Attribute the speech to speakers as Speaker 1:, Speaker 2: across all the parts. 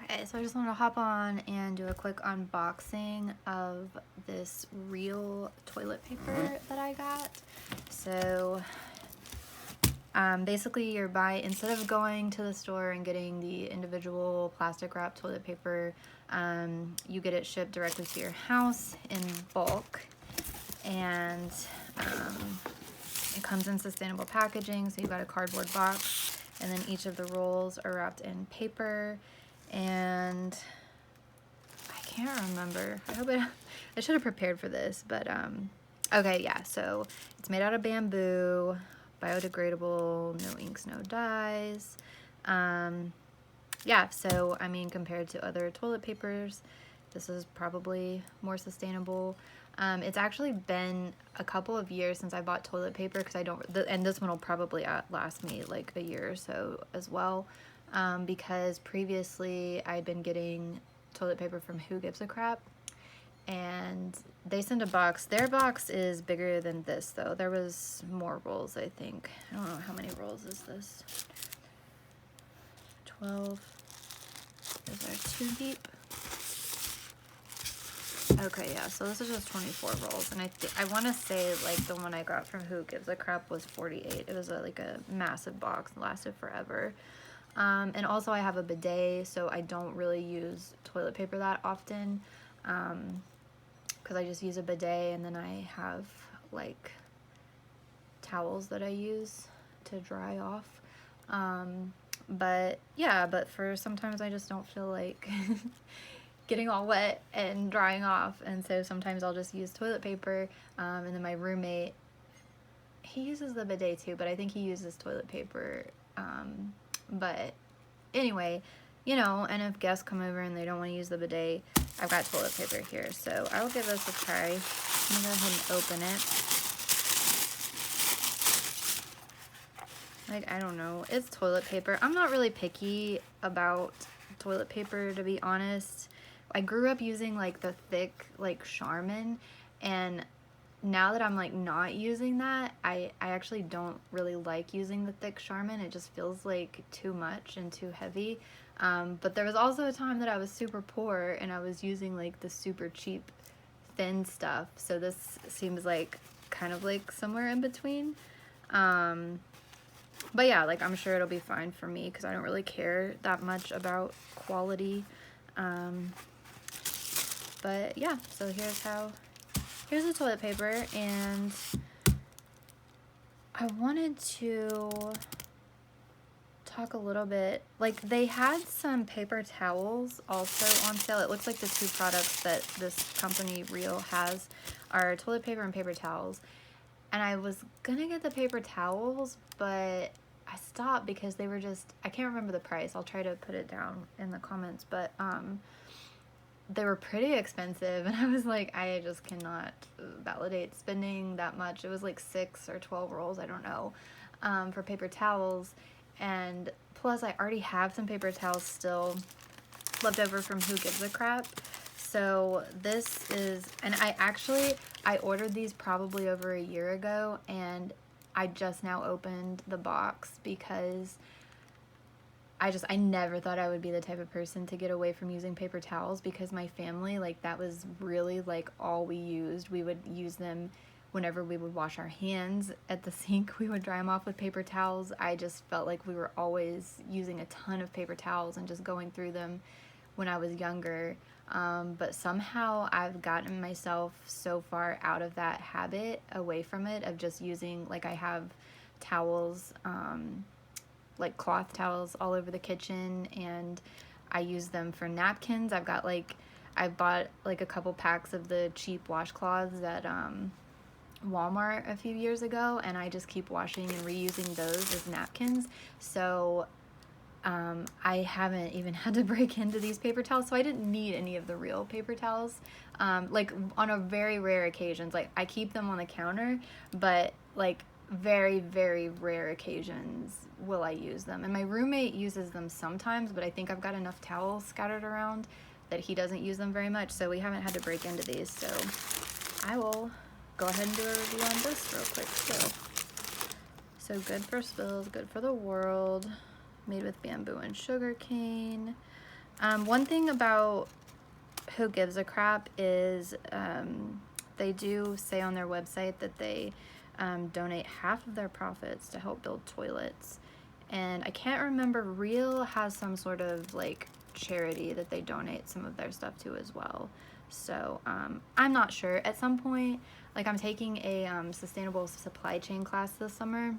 Speaker 1: Okay, so I just wanted to hop on and do a quick unboxing of this real toilet paper that I got. So basically instead of going to the store and getting the individual plastic wrap toilet paper, you get it shipped directly to your house in bulk. And it comes in sustainable packaging, so you've got a cardboard box, and then each of the rolls are wrapped in paper. And I can't remember. I should have prepared for this, but okay, yeah. So it's made out of bamboo, biodegradable, no inks, no dyes. Yeah. So I mean, compared to other toilet papers, this is probably more sustainable. It's actually been a couple of years since I bought toilet paper because and this one will probably last me like a year or so as well. Because previously I'd been getting toilet paper from Who Gives a Crap, and they send a box. Their box is bigger than this though. There was more rolls, I think. I don't know how many rolls is this. 12. Those are 2 deep. Okay, yeah, so this is just 24 rolls, and I want to say like the one I got from Who Gives a Crap was 48. It was like a massive box and lasted forever. And also I have a bidet, so I don't really use toilet paper that often, because I just use a bidet, and then I have like towels that I use to dry off. But yeah, but for sometimes I just don't feel like getting all wet and drying off, and so sometimes I'll just use toilet paper. And then my roommate, he uses the bidet too, but I think he uses toilet paper. But anyway, you know, and if guests come over and they don't want to use the bidet, I've got toilet paper here. So I'll give this a try. I'm gonna go ahead and open it. Like, I don't know, it's toilet paper. I'm not really picky about toilet paper, to be honest. I grew up using like the thick like Charmin, and now that I'm like not using that, I actually don't really like using the thick Charmin. It just feels like too much and too heavy. But there was also a time that I was super poor and I was using like the super cheap thin stuff. So this seems like kind of like somewhere in between. But yeah, like I'm sure it'll be fine for me because I don't really care that much about quality. But yeah, so here's the toilet paper, and I wanted to talk a little bit, like they had some paper towels also on sale. It looks like the 2 products that this company Real has are toilet paper and paper towels. And I was gonna get the paper towels, but I stopped because they were just, I can't remember the price. I'll try to put it down in the comments, but they were pretty expensive, and I was like, I just cannot validate spending that much. It was like 6 or 12 rolls, I don't know, for paper towels. And plus I already have some paper towels still left over from Who Gives a Crap. So this is, and I ordered these probably over a year ago, and I just now opened the box because I never thought I would be the type of person to get away from using paper towels, because my family, like, that was really like all we used. We would use them whenever we would wash our hands at the sink. We would dry them off with paper towels. I just felt like we were always using a ton of paper towels and just going through them when I was younger. But somehow I've gotten myself so far out of that habit, away from it, of just using, like, I have towels, like cloth towels all over the kitchen, and I use them for napkins. I bought like a couple packs of the cheap washcloths at Walmart a few years ago, and I just keep washing and reusing those as napkins. So I haven't even had to break into these paper towels, so I didn't need any of the Real paper towels. Like on a very rare occasions, like I keep them on the counter, but like very, very rare occasions will I use them. And my roommate uses them sometimes, but I think I've got enough towels scattered around that he doesn't use them very much, so we haven't had to break into these. So I will go ahead and do a review on this real quick too. So good for spills, good for the world. Made with bamboo and sugarcane. One thing about Who Gives a Crap is they do say on their website that they donate half of their profits to help build toilets. And I can't remember, Real has some sort of like charity that they donate some of their stuff to as well. So I'm not sure. At some point, like I'm taking a sustainable supply chain class this summer,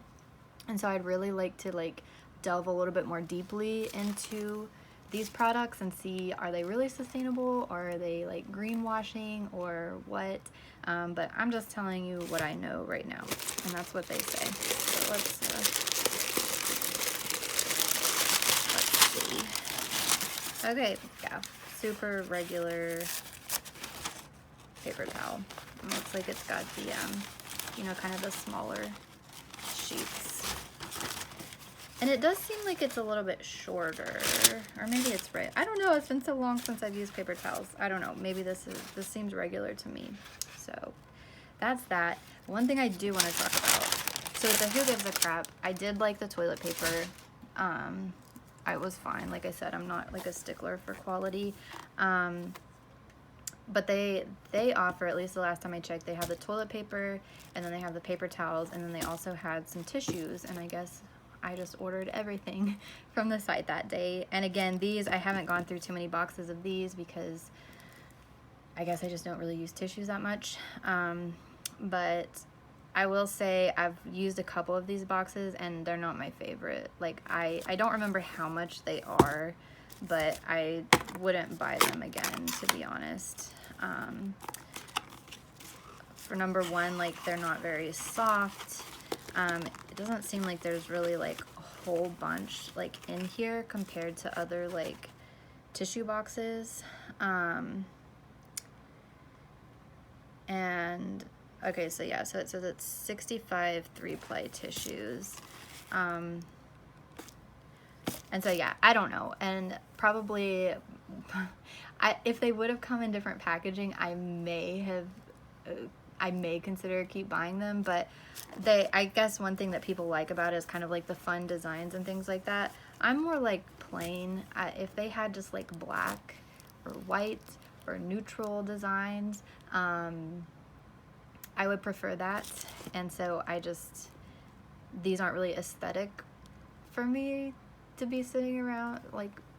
Speaker 1: and so I'd really like to like delve a little bit more deeply into these products and see, are they really sustainable, or are they like greenwashing or what? But I'm just telling you what I know right now, and that's what they say. So let's see. Okay, yeah, super regular paper towel. It looks like it's got the, you know, kind of the smaller sheets. And it does seem like it's a little bit shorter, or maybe it's right. I don't know. It's been so long since I've used paper towels. I don't know. Maybe this seems regular to me. So that's that. One thing I do want to talk about. So with the Who Gives a Crap, I did like the toilet paper. I was fine. Like I said, I'm not like a stickler for quality. But they offer, at least the last time I checked, they have the toilet paper, and then they have the paper towels, and then they also had some tissues, and I guess I just ordered everything from the site that day. And again, these, I haven't gone through too many boxes of these because I guess I just don't really use tissues that much. But I will say I've used a couple of these boxes and they're not my favorite. Like I don't remember how much they are, but I wouldn't buy them again, to be honest. For number one, like they're not very soft. It doesn't seem like there's really like a whole bunch like in here compared to other like tissue boxes. And okay, so yeah, so it says it's 65 3-ply tissues. And so yeah, I don't know. And probably if they would have come in different packaging, I may consider keep buying them, but I guess one thing that people like about it is kind of like the fun designs and things like that. I'm more like plain. If they had just like black or white or neutral designs, I would prefer that. And so these aren't really aesthetic for me to be sitting around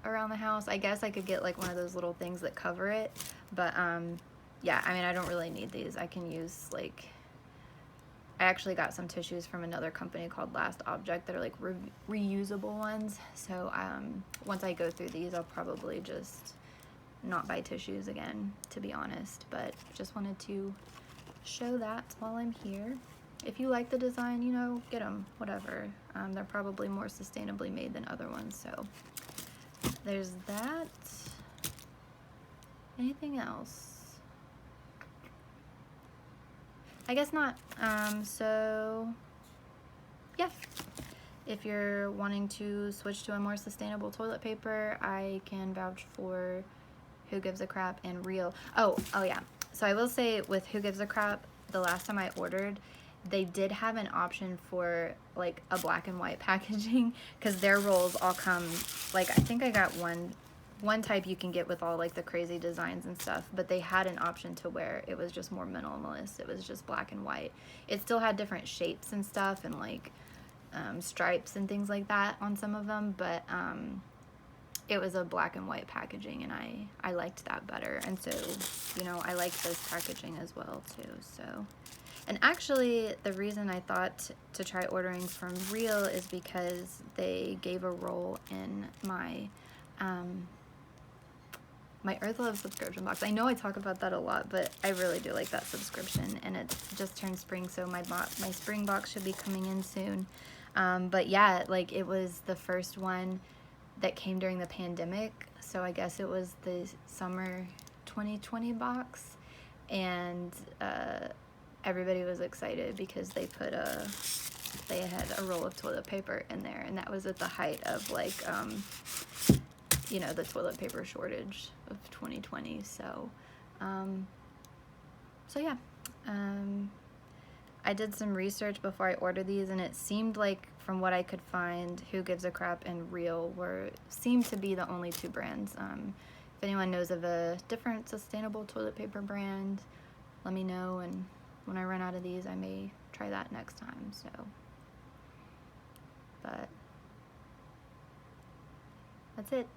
Speaker 1: the house. I guess I could get like one of those little things that cover it, but yeah, I mean, I don't really need these. I can use like, I actually got some tissues from another company called Last Object that are like reusable ones. So once I go through these, I'll probably just not buy tissues again, to be honest. But just wanted to show that while I'm here. If you like the design, you know, get them, whatever. They're probably more sustainably made than other ones. So there's that. Anything else? I guess not. So yeah, if you're wanting to switch to a more sustainable toilet paper, I can vouch for Who Gives a Crap and Real. Oh yeah. So I will say with Who Gives a Crap, the last time I ordered, they did have an option for like a black and white packaging, because their rolls all come, like I think I got one type you can get with all like the crazy designs and stuff, but they had an option to where it was just more minimalist. It was just black and white. It still had different shapes and stuff and like stripes and things like that on some of them, but it was a black and white packaging, and I liked that better. And so, you know, I like this packaging as well too. So, and actually the reason I thought to try ordering from Real is because they gave a roll in my my Earth Love subscription box. I know I talk about that a lot, but I really do like that subscription, and it just turned spring, so my spring box should be coming in soon. But yeah, like it was the first one that came during the pandemic, so I guess it was the summer 2020 box, and everybody was excited because they had a roll of toilet paper in there, and that was at the height of like you know, the toilet paper shortage of 2020. So so yeah, I did some research before I ordered these, and it seemed like, from what I could find, Who Gives a Crap and Real seemed to be the only two brands. If anyone knows of a different sustainable toilet paper brand, let me know, and when I run out of these, I may try that next time. So, but that's it.